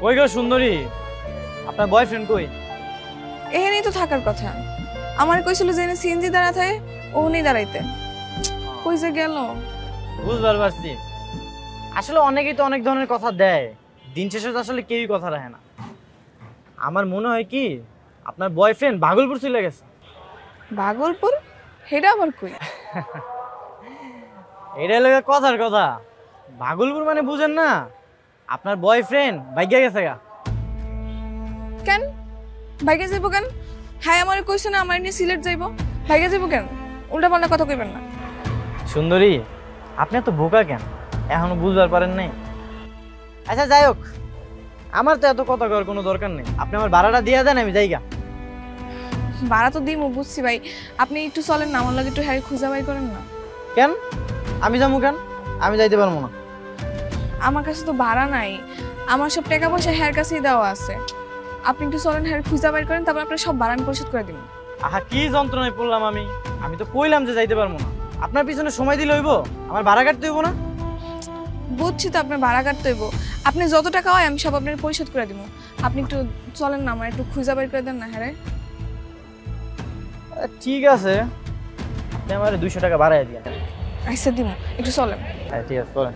কই গো সুন্দরী, আপনার বয়ফ্রেন্ড কই? এখানেই তো থাকার কথা। আমার কইছিল যে সিএনজি দাঁড়া থাকে, ও নেই দাঁড়াইতে। কই যে গেল? বুঝবার পারছি। আসলে অনেকেই তো অনেক ধরনের কথা দেয়, দিন শেষে তো আসলে কেউই কথা রাখে না। আমার মনে হয় কি আপনার বয়ফ্রেন্ড ভাগলপুর চলে গেছে। ভাগলপুর? হেডা আবার কই? এটা লোকের কথার কথা। ভাগলপুর মানে বুঝেন না? আপনার বয়ফ্রেন্ড ভাগ্যা গেছে গা। কেন ভাইগে যাইব কেন? হ্যাঁ আমার কইছে না আমার নিয়ে সিলেট যাইব, ভাইগে যাইব কেন? উল্টা পাল্টা কথা কইবেন না। সুন্দরী, আপনি এত বোকা কেন? এখনো বুঝবার পারেন নাই? আচ্ছা যাই হোক, আমার তো এত কথা করার কোনো দরকার নেই। আপনি আমার ভাড়াটা দিয়ে দেন, আমি যাইগা। ভাড়া তো দিমু বুঝছি ভাই, আপনি একটু চলেন না আমার লাগে, একটু হ্যাঁ খুঁজা বাই করেন না। কেন আমি যাবো কেন? আমি যাইতে পারবো না। আমার কাছে তো ভাড়া নাই, আমার সব টাকা পয়সা হ্যার কাছেই দেওয়া আছে। আপনি একটু চলেন হ্যাঁ খুঁজা বাই করেন, তারপর আপনার সব ভাড়া আমি পরিশোধ করে দিব। আহা কি যন্ত্রণায় পড়লাম আমি। আমি তো কইলাম যে যাইতে পারবো না। আপনার পিছনে সময় দিলে হইব? আমার ভাড়া কাটতে হইব না? বুঝছি তো আপনার ভাড়া কাটতে হইব, আপনি যত টাকা হয় আমি সব আপনার পরিশোধ করে দিব। আপনি একটু চলেন না, আমার একটু খুঁজা বাই করে দেন না। হ্যাঁ ঠিক আছে, আপনি আমার 200 টাকা বাড়াই দিয়ে। আচ্ছা দিব, একটু চলেন। হ্যাঁ ঠিক আছে, চলেন।